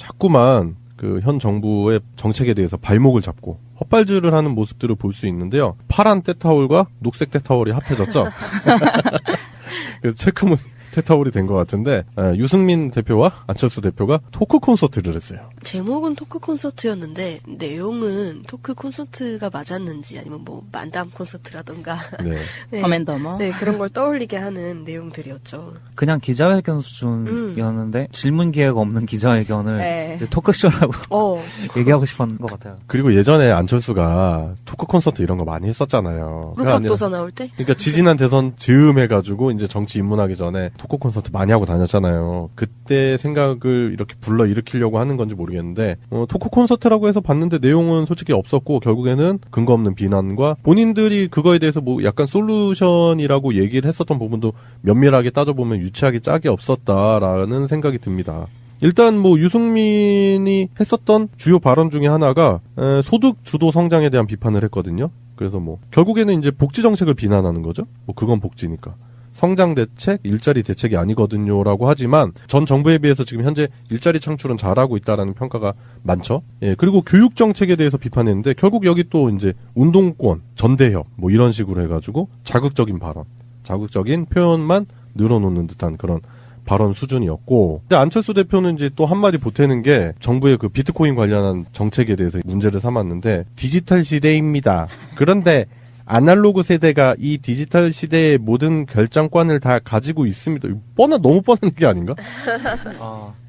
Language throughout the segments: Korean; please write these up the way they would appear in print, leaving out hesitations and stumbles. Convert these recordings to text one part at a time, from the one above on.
자꾸만 그 현 정부의 정책에 대해서 발목을 잡고 헛발질을 하는 모습들을 볼 수 있는데요. 파란 때타올과 녹색 때타올이 합해졌죠. 그래서 체크무늬 때타올이 된 것 같은데 유승민 대표와 안철수 대표가 토크 콘서트를 했어요. 제목은 토크 콘서트였는데 내용은 토크 콘서트가 맞았는지 아니면 뭐 만담 콘서트라던가 네. 네. 더맨더머. 네, 그런 걸 떠올리게 하는 내용들이었죠. 그냥 기자회견 수준이었는데 질문 기회가 없는 기자회견을 네. 이제 토크쇼라고 얘기하고 싶었던 것 같아요. 그리고 예전에 안철수가 토크 콘서트 이런 거 많이 했었잖아요. 루팍도사 나올 때? 그러니까 지지난 대선 즈음 해가지고 이제 정치 입문하기 전에 토크 콘서트 많이 하고 다녔잖아요. 그때 생각을 이렇게 불러일으키려고 하는 건지 모르겠는데 토크 콘서트라고 해서 봤는데 내용은 솔직히 없었고 결국에는 근거 없는 비난과 본인들이 그거에 대해서 뭐 약간 솔루션이라고 얘기를 했었던 부분도 면밀하게 따져보면 유치하게 짝이 없었다라는 생각이 듭니다. 일단 뭐 유승민이 했었던 주요 발언 중에 하나가 소득 주도 성장에 대한 비판을 했거든요. 그래서 뭐 결국에는 이제 복지 정책을 비난하는 거죠. 뭐 그건 복지니까. 성장 대책, 일자리 대책이 아니거든요라고 하지만 전 정부에 비해서 지금 현재 일자리 창출은 잘하고 있다라는 평가가 많죠. 예, 그리고 교육 정책에 대해서 비판했는데 결국 여기 또 이제 운동권, 전대협 뭐 이런 식으로 해가지고 자극적인 발언, 자극적인 표현만 늘어놓는 듯한 그런 발언 수준이었고 안철수 대표는 이제 또 한마디 보태는 게 정부의 그 비트코인 관련한 정책에 대해서 문제를 삼았는데 디지털 시대입니다. 그런데 아날로그 세대가 이 디지털 시대의 모든 결정권을 다 가지고 있습니다. 너무 뻔한 게 아닌가?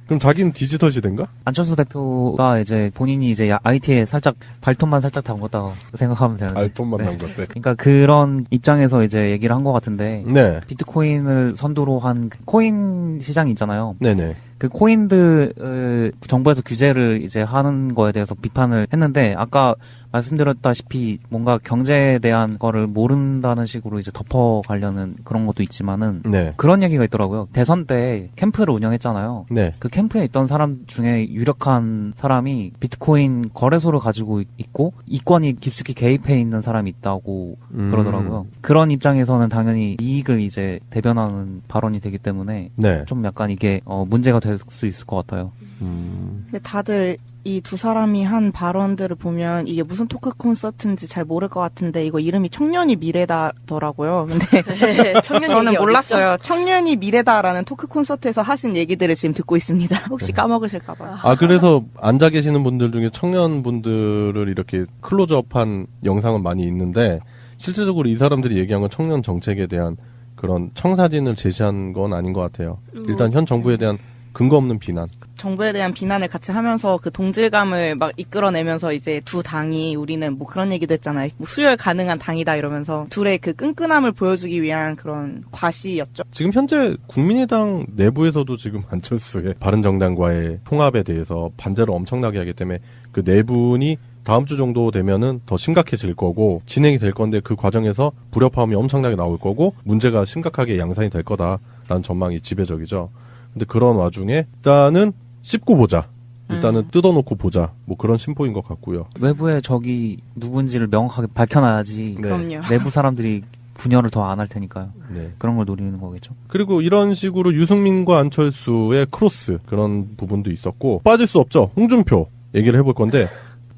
그럼 자기는 디지털 시대인가? 안철수 대표가 이제 본인이 이제 IT에 살짝 발톱만 살짝 담궜다고 생각하면 되는데. 발톱만 담궜대. 그러니까 그런 입장에서 이제 얘기를 한 것 같은데. 네. 비트코인을 선두로 한 코인 시장이 있잖아요. 네네. 그 코인들을 정부에서 규제를 이제 하는 거에 대해서 비판을 했는데 아까 말씀드렸다시피 뭔가 경제에 대한 거를 모른다는 식으로 이제 덮어가려는 그런 것도 있지만은 네. 그런 얘기가 있더라고요. 대선 때 캠프를 운영했잖아요. 네. 그 캠프에 있던 사람 중에 유력한 사람이 비트코인 거래소를 가지고 있고 이권이 깊숙이 개입해 있는 사람이 있다고 그러더라고요. 그런 입장에서는 당연히 이익을 이제 대변하는 발언이 되기 때문에 네. 좀 약간 이게 문제가 될 수 있을 것 같아요. 근데 다들 이 두 사람이 한 발언들을 보면 이게 무슨 토크 콘서트인지 잘 모를 것 같은데 이거 이름이 청년이 미래다더라고요. 근데 네, 저는 몰랐어요. 청년이 미래다라는 토크 콘서트에서 하신 얘기들을 지금 듣고 있습니다. 혹시 까먹으실까 봐요. 그래서 앉아 계시는 분들 중에 청년분들을 이렇게 클로즈업한 영상은 많이 있는데 실질적으로 이 사람들이 얘기한 건 청년 정책에 대한 그런 청사진을 제시한 건 아닌 것 같아요. 일단 현 정부에 대한 근거 없는 비난. 정부에 대한 비난을 같이 하면서 그 동질감을 막 이끌어내면서 이제 두 당이 우리는 뭐 그런 얘기도 했잖아요. 뭐 수혈 가능한 당이다 이러면서 둘의 그 끈끈함을 보여주기 위한 그런 과시였죠. 지금 현재 국민의당 내부에서도 지금 안철수의 바른정당과의 통합에 대해서 반대를 엄청나게 하기 때문에 그 네 분이 다음 주 정도 되면은 더 심각해질 거고 진행이 될 건데 그 과정에서 불협화음이 엄청나게 나올 거고 문제가 심각하게 양산이 될 거다라는 전망이 지배적이죠. 근데 그런 와중에 일단은 씹고 보자. 일단은 뜯어놓고 보자. 뭐 그런 심보인 것 같고요. 외부에 적이 누군지를 명확하게 밝혀놔야지 네. 그럼요. 내부 사람들이 분열을 더 안 할 테니까요. 네. 그런 걸 노리는 거겠죠. 그리고 이런 식으로 유승민과 안철수의 크로스 그런 부분도 있었고 빠질 수 없죠. 홍준표 얘기를 해볼 건데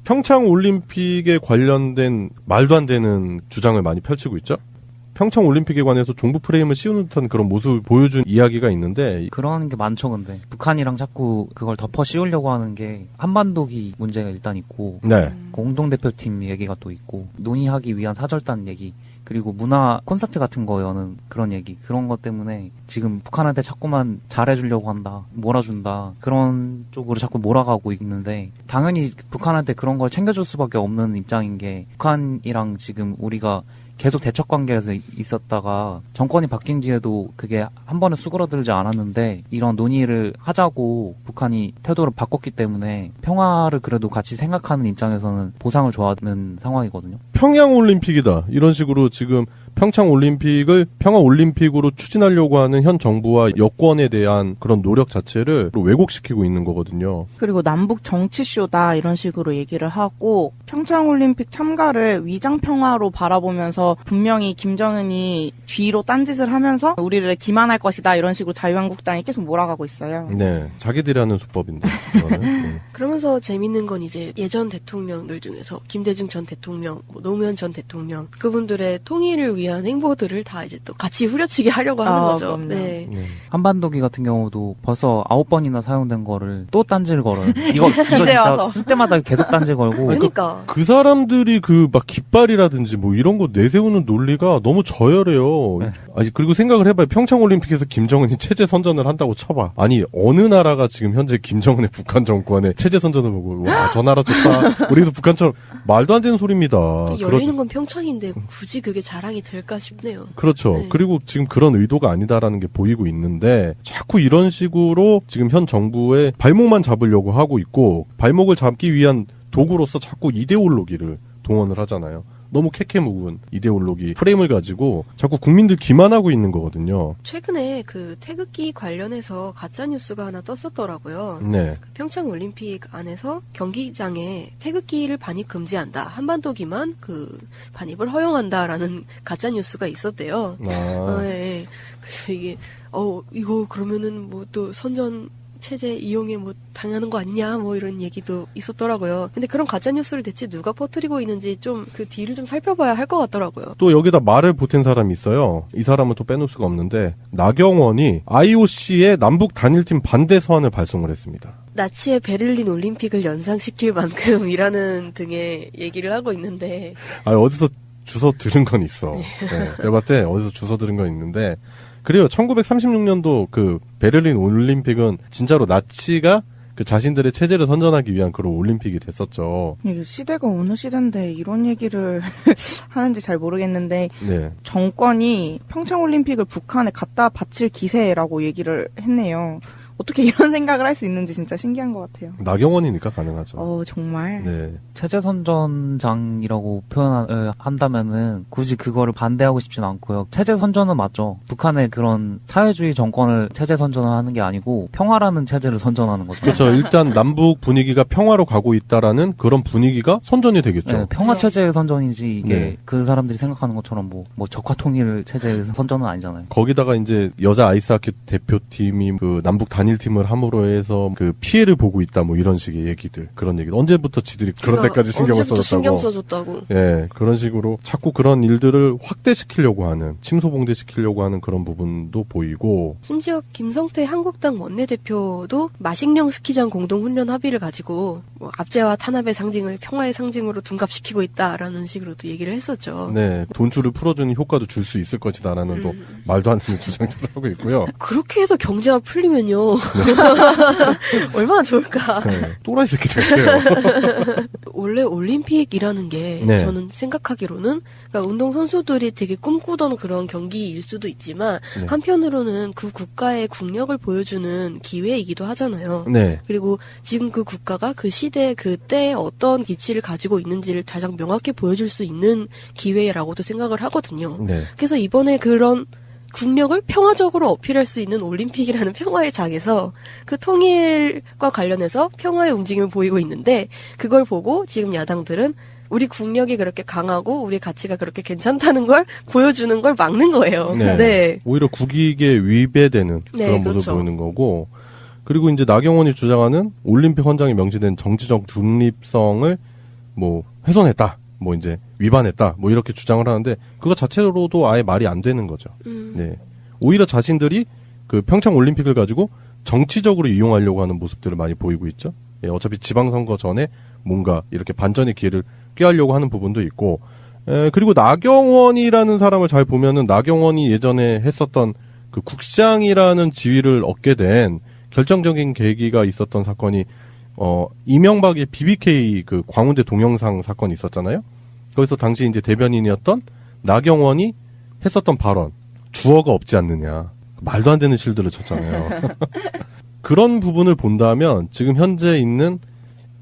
평창 올림픽에 관련된 말도 안 되는 주장을 많이 펼치고 있죠. 평창 올림픽에 관해서 종부 프레임을 씌우는 듯한 그런 모습을 보여준 이야기가 있는데 그런 게 많죠. 근데 북한이랑 자꾸 그걸 덮어 씌우려고 하는 게 한반도기 문제가 일단 있고 네. 공동대표팀 얘기가 또 있고 논의하기 위한 사절단 얘기 그리고 문화 콘서트 같은 거 여는 그런 얘기 그런 것 때문에 지금 북한한테 자꾸만 잘해주려고 한다 몰아준다 그런 쪽으로 자꾸 몰아가고 있는데 당연히 북한한테 그런 걸 챙겨줄 수밖에 없는 입장인 게 북한이랑 지금 우리가 계속 대척 관계에서 있었다가 정권이 바뀐 뒤에도 그게 한 번에 수그러들지 않았는데 이런 논의를 하자고 북한이 태도를 바꿨기 때문에 평화를 그래도 같이 생각하는 입장에서는 보상을 좋아하는 상황이거든요. 평양올림픽이다. 이런 식으로 지금 평창올림픽을 평화올림픽으로 추진하려고 하는 현 정부와 여권에 대한 그런 노력 자체를 왜곡시키고 있는 거거든요. 그리고 남북 정치쇼다 이런 식으로 얘기를 하고 평창올림픽 참가를 위장평화로 바라보면서 분명히 김정은이 뒤로 딴짓을 하면서 우리를 기만할 것이다 이런 식으로 자유한국당이 계속 몰아가고 있어요. 네, 자기들이 하는 수법인데. 이거는. 네. 그러면서 재밌는 건 이제 예전 대통령들 중에서 김대중 전 대통령, 노무현 전 대통령 그분들의 통일을 위한 행보들을 다 이제 또 같이 후려치게 하려고 하는 거죠. 그럼요. 네. 네. 한반도기 같은 경우도 벌써 9번이나 사용된 거를 또 딴지를 걸어요. 이거 이제 진짜 와서. 쓸 때마다 계속 딴지 걸고. 그러니까 그 사람들이 그 막 깃발이라든지 뭐 이런 거 내세우는 논리가 너무 저열해요. 네. 아니 그리고 생각을 해봐요. 평창올림픽에서 김정은이 체제 선전을 한다고 쳐봐. 아니 어느 나라가 지금 현재 김정은의 북한 정권의 체제 선전을 보고 와 저 나라 좋다. 우리도 북한처럼 말도 안 되는 소리입니다. 열리는 건 평창인데 굳이 그게 자랑이 될까 싶네요. 그렇죠. 네. 그리고 지금 그런 의도가 아니다라는 게 보이고 있는데 자꾸 이런 식으로 지금 현 정부의 발목만 잡으려고 하고 있고 발목을 잡기 위한 도구로서 자꾸 이데올로기를 동원을 하잖아요. 너무 캐캐묵은 이데올로기 프레임을 가지고 자꾸 국민들 기만하고 있는 거거든요. 최근에 그 태극기 관련해서 가짜 뉴스가 하나 떴었더라고요. 네. 그 평창 올림픽 안에서 경기장에 태극기를 반입 금지한다. 한반도기만 그 반입을 허용한다라는 가짜 뉴스가 있었대요. 아, 예. 그래서 이게 이거 그러면은 뭐 또 선전 체제 이용에 뭐 당하는 거 아니냐 뭐 이런 얘기도 있었더라고요. 근데 그런 가짜 뉴스를 대체 누가 퍼뜨리고 있는지 좀 그 뒤를 좀 살펴봐야 할 것 같더라고요. 또 여기다 말을 보탠 사람이 있어요. 이 사람은 또 빼놓을 수가 없는데 나경원이 IOC의 남북 단일팀 반대 서한을 발송을 했습니다. 나치의 베를린 올림픽을 연상시킬 만큼이라는 등의 얘기를 하고 있는데 아 어디서 주워 들은 건 있어. 네. 내가 봤을 때 어디서 주워 들은 건 있는데 그래요. 1936년도 그 베를린 올림픽은 진짜로 나치가 그 자신들의 체제를 선전하기 위한 그런 올림픽이 됐었죠. 이게 시대가 어느 시대인데 이런 얘기를 하는지 잘 모르겠는데 네. 정권이 평창올림픽을 북한에 갖다 바칠 기세라고 얘기를 했네요. 어떻게 이런 생각을 할 수 있는지 진짜 신기한 것 같아요. 나경원이니까 가능하죠. 정말. 네. 체제 선전장이라고 표현을 한다면은 굳이 그거를 반대하고 싶진 않고요. 체제 선전은 맞죠. 북한의 그런 사회주의 정권을 체제 선전을 하는 게 아니고 평화라는 체제를 선전하는 거죠. 그렇죠. 일단 남북 분위기가 평화로 가고 있다라는 그런 분위기가 선전이 되겠죠. 네, 평화 체제의 선전이지 이게 네. 그 사람들이 생각하는 것처럼 뭐 적화 통일 체제의 선전은 아니잖아요. 거기다가 이제 여자 아이스하키 대표팀이 그 남북 단일팀을 함으로 해서 그 피해를 보고 있다 뭐 이런 식의 얘기들 그런 얘기. 언제부터 지들이 그런 데까지 신경을 언제부터 신경 써줬다고. 써줬다고. 예, 그런 식으로 자꾸 그런 일들을 확대시키려고 하는, 침소봉대시키려고 하는 그런 부분도 보이고. 심지어 김성태 한국당 원내대표도 마식령 스키장 공동훈련 합의를 가지고 뭐 압제와 탄압의 상징을 평화의 상징으로 둔갑시키고 있다라는 식으로도 얘기를 했었죠. 네, 돈줄을 풀어주는 효과도 줄 수 있을 것이다라는 또 말도 안 되는 주장들을 하고 있고요. 그렇게 해서 경제가 풀리면요. 얼마나 좋을까. 네, 또라이 새끼 됐어요. 원래 올림픽이라는 게 네. 저는 생각하기로는 그러니까 운동 선수들이 되게 꿈꾸던 그런 경기일 수도 있지만 네. 한편으로는 그 국가의 국력을 보여주는 기회이기도 하잖아요. 네, 그리고 지금 그 국가가 그 시대 그때 어떤 기치를 가지고 있는지를 가장 명확히 보여줄 수 있는 기회라고도 생각을 하거든요. 네, 그래서 이번에 그런 국력을 평화적으로 어필할 수 있는 올림픽이라는 평화의 장에서 그 통일과 관련해서 평화의 움직임을 보이고 있는데 그걸 보고 지금 야당들은 우리 국력이 그렇게 강하고 우리 가치가 그렇게 괜찮다는 걸 보여주는 걸 막는 거예요. 네. 네. 오히려 국익에 위배되는 네, 그런 모습을 그렇죠. 보이는 거고. 그리고 이제 나경원이 주장하는 올림픽 헌장에 명시된 정치적 중립성을 뭐 훼손했다. 뭐 이제 위반했다. 뭐 이렇게 주장을 하는데 그거 자체로도 아예 말이 안 되는 거죠. 네. 오히려 자신들이 그 평창 올림픽을 가지고 정치적으로 이용하려고 하는 모습들을 많이 보이고 있죠. 예, 어차피 지방선거 전에 뭔가 이렇게 반전의 기회를 꾀하려고 하는 부분도 있고, 그리고 나경원이라는 사람을 잘 보면은 나경원이 예전에 했었던 그 국장이라는 지위를 얻게 된 결정적인 계기가 있었던 사건이 이명박의 BBK 그 광운대 동영상 사건이 있었잖아요. 거기서 당시 이제 대변인이었던 나경원이 했었던 발언, 주어가 없지 않느냐. 말도 안 되는 실드를 쳤잖아요. 그런 부분을 본다면 지금 현재 있는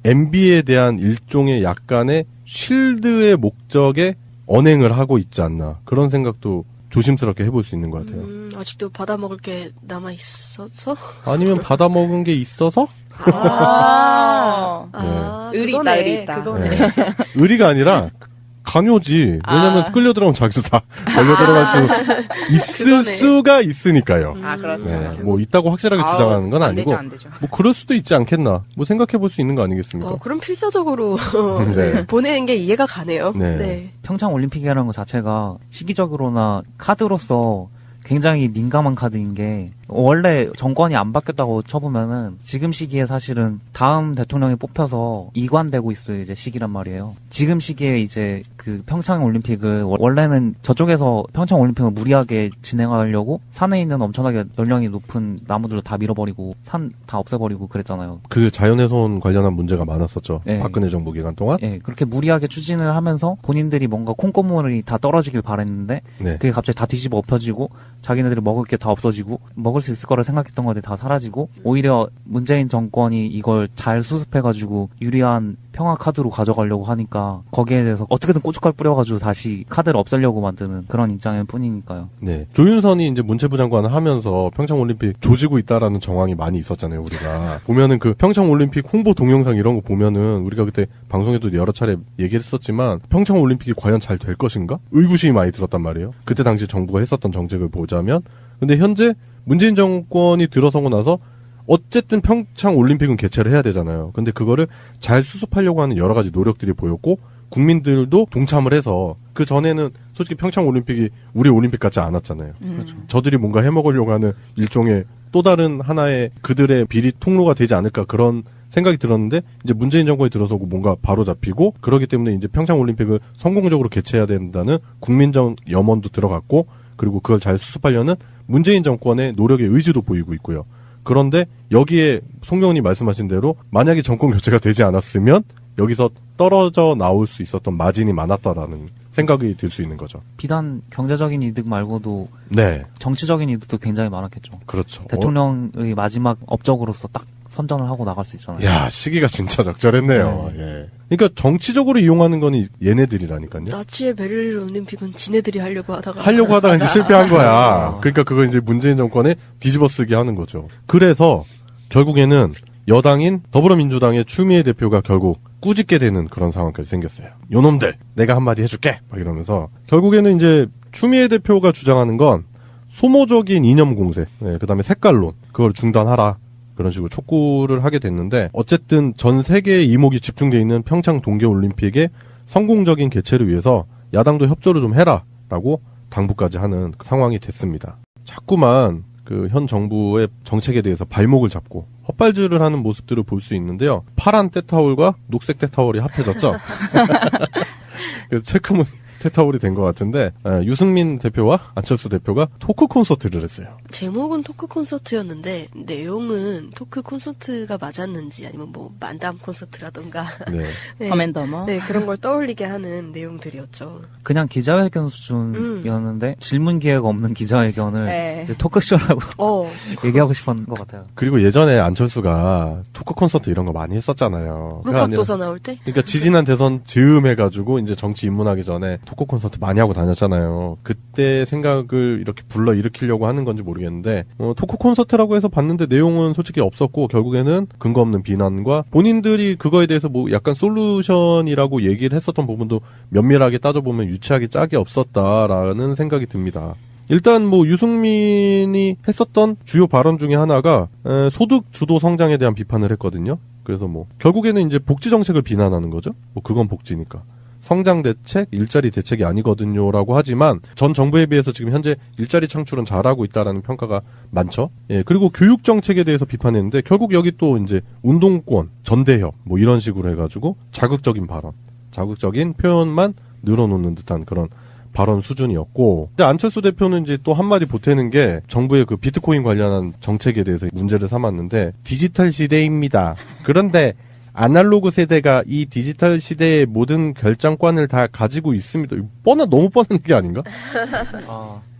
MB에 대한 일종의 약간의 쉴드의 목적에 언행을 하고 있지 않나 그런 생각도 조심스럽게 해볼 수 있는 것 같아요. 아직도 받아먹을 게 남아있어서? 아니면 받아먹은 게 있어서? 의리 그거네, 있다, 의리 있다. 그거네. 네. 의리가 아니라 강요지. 왜냐면 끌려 들어가면 자기도 다 걸려 들어갈 수 있을 그거네. 수가 있으니까요. 그렇죠. 네. 뭐 있다고 확실하게 주장하는 건 안 아니고 되죠, 안 되죠. 뭐 그럴 수도 있지 않겠나. 뭐 생각해 볼 수 있는 거 아니겠습니까? 그럼 필사적으로 네. 보내는 게 이해가 가네요. 네. 평창 올림픽이라는 것 자체가 시기적으로나 카드로서 굉장히 민감한 카드인 게 원래 정권이 안 바뀌었다고 쳐보면은 지금 시기에 사실은 다음 대통령이 뽑혀서 이관되고 있을 이제 시기란 말이에요. 지금 시기에 이제 그 평창 올림픽을 원래는 저쪽에서 평창 올림픽을 무리하게 진행하려고 산에 있는 엄청나게 연령이 높은 나무들을 다 밀어버리고 산 다 없애버리고 그랬잖아요. 그 자연훼손 관련한 문제가 많았었죠. 네. 박근혜 정부 기간 동안. 예, 그렇게 무리하게 추진을 하면서 본인들이 뭔가 콩고물이 다 떨어지길 바랬는데 네. 그게 갑자기 다 뒤집어 엎혀지고 자기네들이 먹을 게 다 없어지고 먹을 수 있을 거라 생각했던 것들이 다 사라지고 오히려 문재인 정권이 이걸 잘 수습해가지고 유리한 평화 카드로 가져가려고 하니까 거기에 대해서 어떻게든 고춧가루 뿌려가지고 다시 카드를 없애려고 만드는 그런 입장일 뿐이니까요. 네. 조윤선이 이제 문체부 장관을 하면서 평창올림픽 조지고 있다라는 정황이 많이 있었잖아요, 우리가. 보면은 그 평창올림픽 홍보 동영상 이런 거 보면은 우리가 그때 방송에도 여러 차례 얘기했었지만 평창올림픽이 과연 잘 될 것인가? 의구심이 많이 들었단 말이에요. 그때 당시 정부가 했었던 정책을 보자면. 근데 현재 문재인 정권이 들어서고 나서 어쨌든 평창 올림픽은 개최를 해야 되잖아요. 근데 그거를 잘 수습하려고 하는 여러 가지 노력들이 보였고 국민들도 동참을 해서 그 전에는 솔직히 평창 올림픽이 우리 올림픽 같지 않았잖아요. 그렇죠. 저들이 뭔가 해먹으려고 하는 일종의 또 다른 하나의 그들의 비리 통로가 되지 않을까 그런 생각이 들었는데 이제 문재인 정권이 들어서고 뭔가 바로 잡히고 그러기 때문에 이제 평창 올림픽을 성공적으로 개최해야 된다는 국민적 염원도 들어갔고 그리고 그걸 잘 수습하려는 문재인 정권의 노력의 의지도 보이고 있고요. 그런데 여기에 송경훈이 말씀하신 대로 만약에 정권 교체가 되지 않았으면 여기서 떨어져 나올 수 있었던 마진이 많았다라는 생각이 들 수 있는 거죠. 비단 경제적인 이득 말고도 네, 정치적인 이득도 굉장히 많았겠죠. 그렇죠. 대통령의 마지막 업적으로서 딱 선전을 하고 나갈 수 있잖아요. 야, 시기가 진짜 적절했네요. 예. 그러니까 정치적으로 이용하는 거는 얘네들이라니까요. 나치의 베를린 올림픽은 지네들이 하려고 하다가 이제 실패한 거야. 그러니까 그거 이제 문재인 정권에 뒤집어쓰기 하는 거죠. 그래서 결국에는 여당인 더불어민주당의 추미애 대표가 결국 꾸짖게 되는 그런 상황까지 생겼어요. 요놈들, 내가 한마디 해줄게! 막 이러면서. 결국에는 이제 추미애 대표가 주장하는 건 소모적인 이념 공세, 네, 그 다음에 색깔론, 그걸 중단하라. 그런 식으로 촉구를 하게 됐는데 어쨌든 전 세계의 이목이 집중돼 있는 평창 동계올림픽의 성공적인 개최를 위해서 야당도 협조를 좀 해라라고 당부까지 하는 상황이 됐습니다. 자꾸만 그 현 정부의 정책에 대해서 발목을 잡고 헛발질을 하는 모습들을 볼 수 있는데요. 파란 때타올과 녹색 때타올이 합해졌죠. 그래서 체크무늬 테타올이 된 것 같은데 유승민 대표와 안철수 대표가 토크 콘서트를 했어요. 제목은 토크 콘서트였는데 내용은 토크 콘서트가 맞았는지 아니면 뭐 만담 콘서트라던가 네. 네. 더맨더머. 네, 그런 걸 떠올리게 하는 내용들이었죠. 그냥 기자회견 수준이었는데 질문 기회가 없는 기자회견을 네. 이제 토크쇼라고 얘기하고 싶었던 것 같아요. 그리고 예전에 안철수가 토크 콘서트 이런 거 많이 했었잖아요. 그게 아니라- 물박도사 나올 때? 그러니까 지지난 대선 즈음 해가지고 이제 정치 입문하기 전에 토크 콘서트 많이 하고 다녔잖아요. 그때 생각을 이렇게 불러일으키려고 하는 건지 모르겠는데 토크 콘서트라고 해서 봤는데 내용은 솔직히 없었고 결국에는 근거 없는 비난과 본인들이 그거에 대해서 뭐 약간 솔루션이라고 얘기를 했었던 부분도 면밀하게 따져보면 유치하기 짝이 없었다라는 생각이 듭니다. 일단 뭐 유승민이 했었던 주요 발언 중에 하나가 소득 주도 성장에 대한 비판을 했거든요. 그래서 뭐 결국에는 이제 복지 정책을 비난하는 거죠. 뭐 그건 복지니까. 성장 대책, 일자리 대책이 아니거든요라고 하지만 전 정부에 비해서 지금 현재 일자리 창출은 잘하고 있다라는 평가가 많죠. 예, 그리고 교육 정책에 대해서 비판했는데 결국 여기 또 이제 운동권, 전대협 뭐 이런 식으로 해가지고 자극적인 발언, 자극적인 표현만 늘어놓는 듯한 그런 발언 수준이었고 근데 안철수 대표는 이제 또 한마디 보태는 게 정부의 그 비트코인 관련한 정책에 대해서 문제를 삼았는데 디지털 시대입니다. 그런데 아날로그 세대가 이 디지털 시대의 모든 결정권을 다 가지고 있습니다. 너무 뻔한 게 아닌가?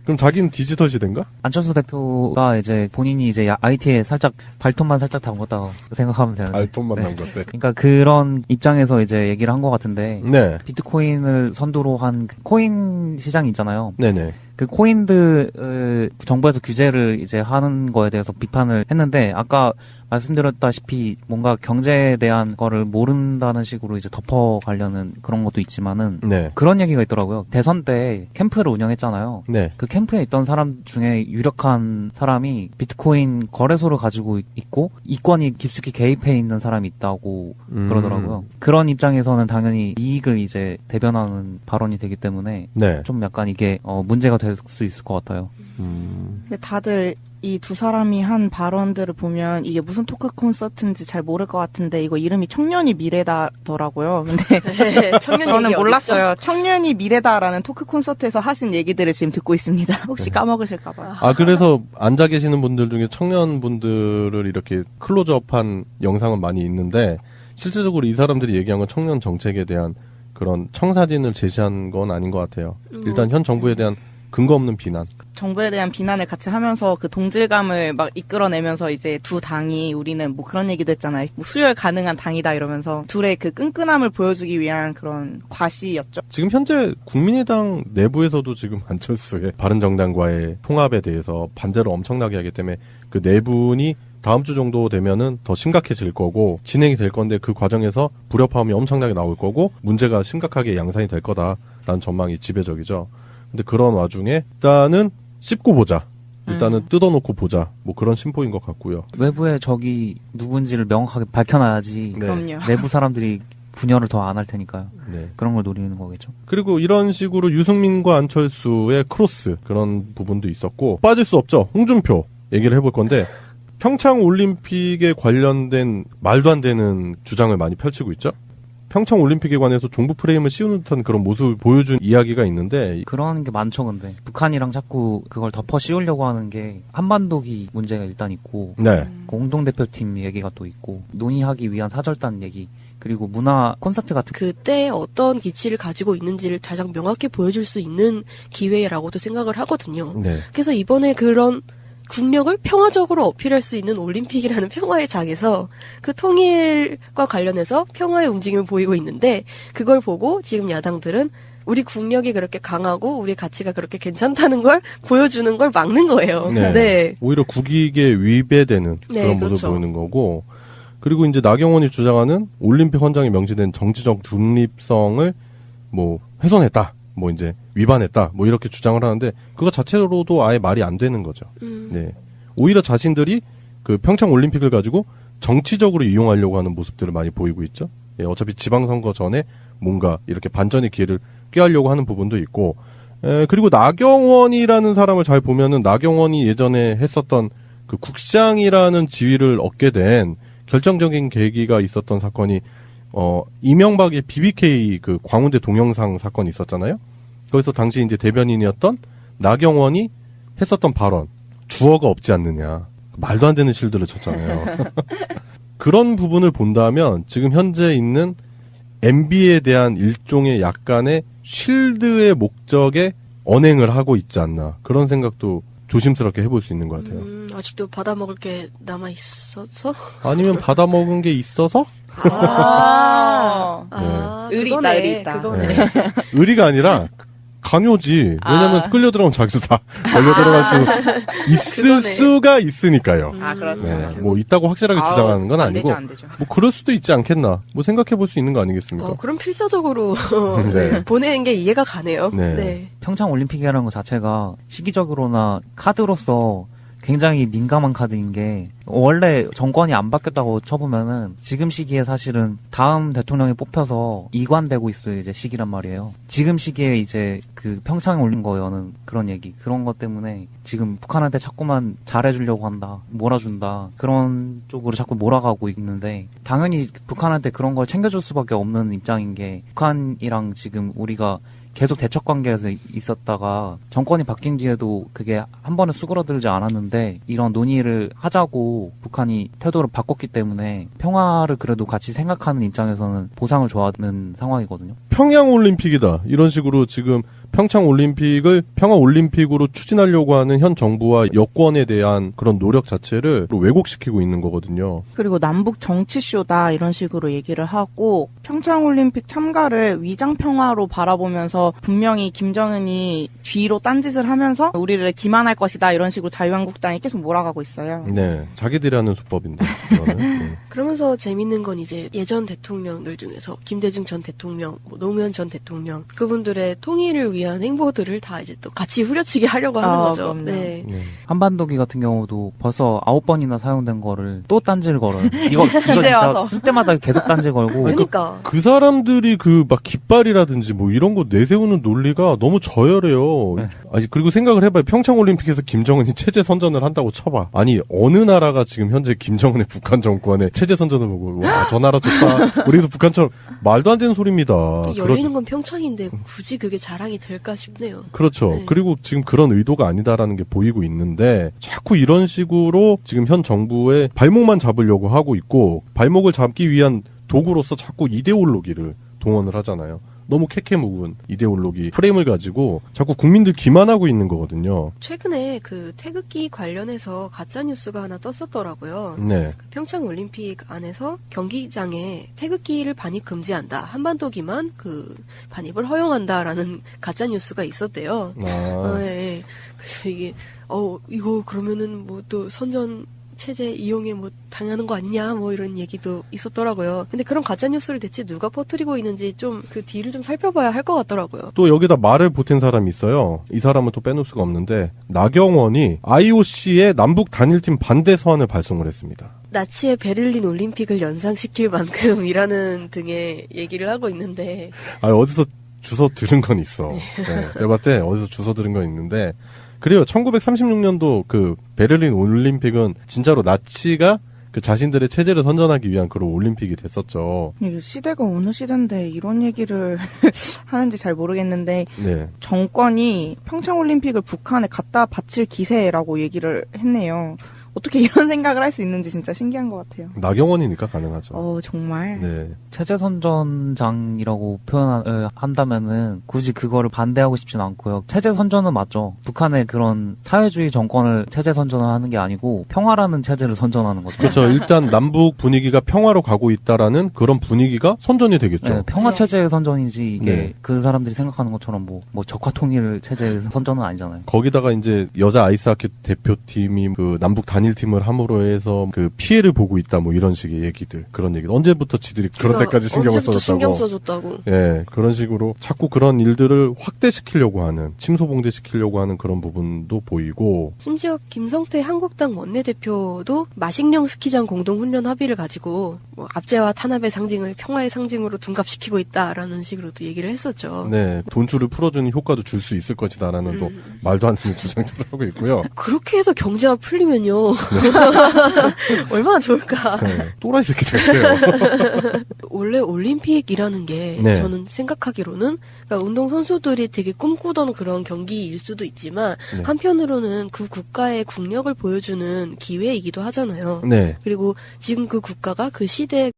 그럼 자기는 디지털 시대인가? 안철수 대표가 이제 본인이 이제 IT에 살짝 발톱만 살짝 담궜다고 생각하면 되는데. 알통만 담궜대. 그러니까 그런 입장에서 이제 얘기를 한 것 같은데. 네. 비트코인을 선두로 한 코인 시장이 있잖아요. 네네. 그 코인들을 정부에서 규제를 이제 하는 거에 대해서 비판을 했는데 아까 말씀드렸다시피 뭔가 경제에 대한 거를 모른다는 식으로 이제 덮어가려는 그런 것도 있지만은 네. 그런 얘기가 있더라고요. 대선 때 캠프를 운영했잖아요. 네. 그 캠프에 있던 사람 중에 유력한 사람이 비트코인 거래소를 가지고 있고 이권이 깊숙이 개입해 있는 사람이 있다고 그러더라고요. 그런 입장에서는 당연히 이익을 이제 대변하는 발언이 되기 때문에 네. 좀 약간 이게 문제가 될 수 있을 것 같아요. 근데 다들 이 두 사람이 한 발언들을 보면 이게 무슨 토크 콘서트인지 잘 모를 것 같은데 이거 이름이 청년이 미래다더라고요. 근데 네, 청년 저는 얘기 몰랐어요. 청년이 미래다라는 토크 콘서트에서 하신 얘기들을 지금 듣고 있습니다. 혹시 까먹으실까봐. 아, 그래서 앉아 계시는 분들 중에 청년분들을 이렇게 클로즈업한 영상은 많이 있는데, 실질적으로 이 사람들이 얘기한 건 청년 정책에 대한 그런 청사진을 제시한 건 아닌 것 같아요. 일단 현 정부에 대한 근거 없는 비난. 정부에 대한 비난을 같이 하면서 그 동질감을 막 이끌어내면서 이제 두 당이 우리는 뭐 그런 얘기도 했잖아요. 뭐 수혈 가능한 당이다 이러면서 둘의 그 끈끈함을 보여주기 위한 그런 과시였죠. 지금 현재 국민의당 내부에서도 지금 안철수의 바른정당과의 통합에 대해서 반대를 엄청나게 하기 때문에 그 내분이 다음 주 정도 되면은 더 심각해질 거고 진행이 될 건데 그 과정에서 불협화음이 엄청나게 나올 거고 문제가 심각하게 양산이 될 거다라는 전망이 지배적이죠. 근데 그런 와중에 일단은 씹고 보자. 일단은 뜯어놓고 보자. 뭐 그런 심보인 것 같고요. 외부에 적이 누군지를 명확하게 밝혀놔야지 네. 그럼요. 내부 사람들이 분열을 더 안 할 테니까요. 네. 그런 걸 노리는 거겠죠. 그리고 이런 식으로 유승민과 안철수의 크로스 그런 부분도 있었고 빠질 수 없죠. 홍준표 얘기를 해볼 건데 평창 올림픽에 관련된 말도 안 되는 주장을 많이 펼치고 있죠. 평창 올림픽에 관해서 종북 프레임을 씌우는 듯한 그런 모습을 보여준 이야기가 있는데 그런 게 많죠, 근데. 북한이랑 자꾸 그걸 덮어 씌우려고 하는 게 한반도기 문제가 일단 있고, 네. 공동대표팀 얘기가 또 있고, 논의하기 위한 사절단 얘기, 그리고 문화 콘서트 같은 그때 어떤 기치를 가지고 있는지를 가장 명확히 보여줄 수 있는 기회라고도 생각을 하거든요. 네. 그래서 이번에 그런 국력을 평화적으로 어필할 수 있는 올림픽이라는 평화의 장에서 그 통일과 관련해서 평화의 움직임을 보이고 있는데 그걸 보고 지금 야당들은 우리 국력이 그렇게 강하고 우리 가치가 그렇게 괜찮다는 걸 보여주는 걸 막는 거예요. 네. 네. 오히려 국익에 위배되는 네, 그런 모습을 그렇죠. 보이는 거고 그리고 이제 나경원이 주장하는 올림픽 헌장에 명시된 정치적 중립성을 뭐 훼손했다. 뭐 이제 위반했다. 뭐 이렇게 주장을 하는데 그거 자체로도 아예 말이 안 되는 거죠. 네. 오히려 자신들이 그 평창 올림픽을 가지고 정치적으로 이용하려고 하는 모습들을 많이 보이고 있죠. 예, 어차피 지방선거 전에 뭔가 이렇게 반전의 기회를 꾀하려고 하는 부분도 있고 그리고 나경원이라는 사람을 잘 보면은 나경원이 예전에 했었던 그 국장이라는 지위를 얻게 된 결정적인 계기가 있었던 사건이 이명박의 BBK 그 광운대 동영상 사건이 있었잖아요. 거기서 당시 이제 대변인이었던 나경원이 했었던 발언, 주어가 없지 않느냐. 말도 안 되는 실드를 쳤잖아요. 그런 부분을 본다면 지금 현재 있는 MB에 대한 일종의 약간의 쉴드의 목적에 언행을 하고 있지 않나. 그런 생각도 조심스럽게 해볼 수 있는 것 같아요. 아직도 받아먹을 게 남아있어서? 아니면 받아먹은 게 있어서? 의리 있다, 그거네, 의리 있다. 그거네. 네. 의리가 아니라 강요지. 왜냐면 끌려 들어가면 자기도 다 걸려 들어갈 수 있을 그거네. 수가 있으니까요. 아, 그렇죠. 네. 뭐 있다고 확실하게 주장하는 건 안 아니고 되죠, 안 되죠. 뭐 그럴 수도 있지 않겠나. 뭐 생각해 볼 수 있는 거 아니겠습니까? 그럼 필사적으로 네. 보내는 게 이해가 가네요. 네. 네. 평창 올림픽이라는 것 자체가 시기적으로나 카드로서 굉장히 민감한 카드인 게 원래 정권이 안 바뀌었다고 쳐보면은 지금 시기에 사실은 다음 대통령이 뽑혀서 이관되고 있을 이제 시기란 말이에요. 지금 시기에 이제 그 평창에 올린 거여는 그런 얘기 그런 것 때문에 지금 북한한테 자꾸만 잘해주려고 한다, 몰아준다 그런 쪽으로 자꾸 몰아가고 있는데 당연히 북한한테 그런 걸 챙겨줄 수밖에 없는 입장인 게 북한이랑 지금 우리가 계속 대척 관계에서 있었다가 정권이 바뀐 뒤에도 그게 한 번에 수그러들지 않았는데 이런 논의를 하자고 북한이 태도를 바꿨기 때문에 평화를 그래도 같이 생각하는 입장에서는 보상을 좋아하는 상황이거든요. 평양 올림픽이다. 이런 식으로 지금 평창 올림픽을 평화 올림픽으로 추진하려고 하는 현 정부와 여권에 대한 그런 노력 자체를 왜곡시키고 있는 거거든요. 그리고 남북 정치쇼다 이런 식으로 얘기를 하고 평창올림픽 참가를 위장평화로 바라보면서 분명히 김정은이 뒤로 딴짓을 하면서 우리를 기만할 것이다 이런 식으로 자유한국당이 계속 몰아가고 있어요. 네, 자기들이 하는 수법인데. 이거는. 네. 그러면서 재밌는 건 이제 예전 대통령들 중에서 김대중 전 대통령, 뭐 노무현 전 대통령 그분들의 통일을 위한 행보들을 다 이제 또 같이 후려치게 하려고 하는 거죠. 그럼요. 네. 네. 한반도기 같은 경우도 벌써 9번이나 사용된 거를 또 딴지를 걸어요. 이거 이제 진짜 와서. 쓸 때마다 계속 딴지 걸고. 그러니까 그 사람들이 그 막 깃발이라든지 뭐 이런 거 내세우는 논리가 너무 저열해요. 네. 아니 그리고 생각을 해봐요. 평창올림픽에서 김정은이 체제 선전을 한다고 쳐봐. 아니 어느 나라가 지금 현재 김정은의 북한 정권에 체제 선전을 보고 와 저 나라 좋다. 우리도 북한처럼 말도 안 되는 소리입니다. 열리는 건 평창인데 굳이 그게 자랑이 될까 싶네요. 그렇죠. 네. 그리고 지금 그런 의도가 아니다라는 게 보이고 있는데 자꾸 이런 식으로 지금 현 정부의 발목만 잡으려고 하고 있고 발목을 잡기 위한 도구로서 자꾸 이데올로기를 동원을 하잖아요. 너무 캐캐묵은 이데올로기 프레임을 가지고 자꾸 국민들 기만하고 있는 거거든요. 최근에 그 태극기 관련해서 가짜 뉴스가 하나 떴었더라고요. 네. 그 평창 올림픽 안에서 경기장에 태극기를 반입 금지한다. 한반도기만 그 반입을 허용한다라는 가짜 뉴스가 있었대요. 아, 예. 그래서 이게 이거 그러면은 뭐 또 선전 체제 이용에 뭐 당하는 거 아니냐 뭐 이런 얘기도 있었더라고요. 근데 그런 가짜 뉴스를 대체 누가 퍼뜨리고 있는지 좀 그 뒤를 좀 살펴봐야 할 것 같더라고요. 또 여기다 말을 보탠 사람이 있어요. 이 사람은 또 빼놓을 수가 없는데 나경원이 IOC의 남북 단일팀 반대 서한을 발송을 했습니다. 나치의 베를린 올림픽을 연상시킬 만큼이라는 등의 얘기를 하고 있는데 어디서 주워 들은 건 있어. 네, 내가 봤을 때 어디서 주워 들은 건 있는데 그래요. 1936년도 그 베를린 올림픽은 진짜로 나치가 그 자신들의 체제를 선전하기 위한 그런 올림픽이 됐었죠. 이게 시대가 어느 시대인데 이런 얘기를 하는지 잘 모르겠는데 네. 정권이 평창올림픽을 북한에 갖다 바칠 기세라고 얘기를 했네요. 어떻게 이런 생각을 할 수 있는지 진짜 신기한 것 같아요. 나경원이니까 가능하죠. 정말. 네. 체제 선전장이라고 표현을 한다면은 굳이 그거를 반대하고 싶진 않고요. 체제 선전은 맞죠. 북한의 그런 사회주의 정권을 체제 선전을 하는 게 아니고 평화라는 체제를 선전하는 거죠. 그렇죠. 일단 남북 분위기가 평화로 가고 있다라는 그런 분위기가 선전이 되겠죠. 네, 평화 체제의 선전이지 이게 네. 그 사람들이 생각하는 것처럼 뭐 적화 통일 체제의 선전은 아니잖아요. 거기다가 이제 여자 아이스하키 대표팀이 그 남북 단일팀을 함으로 해서 그 피해를 보고 있다 뭐 이런 식의 얘기들 그런 얘기 언제부터 지들이 그런 데까지 신경을 언제부터 신경 써줬다고 써줬다고. 예 그런 식으로 자꾸 그런 일들을 확대시키려고 하는 침소봉대시키려고 하는 그런 부분도 보이고 심지어 김성태 한국당 원내대표도 마식령 스키장 공동훈련 합의를 가지고 뭐 압제와 탄압의 상징을 평화의 상징으로 둔갑시키고 있다라는 식으로도 얘기를 했었죠. 네 돈줄을 풀어주는 효과도 줄 수 있을 것이다라는 또 말도 안 되는 주장들을 하고 있고요. 그렇게 해서 경제가 풀리면요. 얼마나 좋을까. 네, 또라이 새끼 됐어요. 원래 올림픽이라는 게 네. 저는 생각하기로는 그러니까 운동 선수들이 되게 꿈꾸던 그런 경기일 수도 있지만 네. 한편으로는 그 국가의 국력을 보여주는 기회이기도 하잖아요. 네. 그리고 지금 그 국가가 그 시대에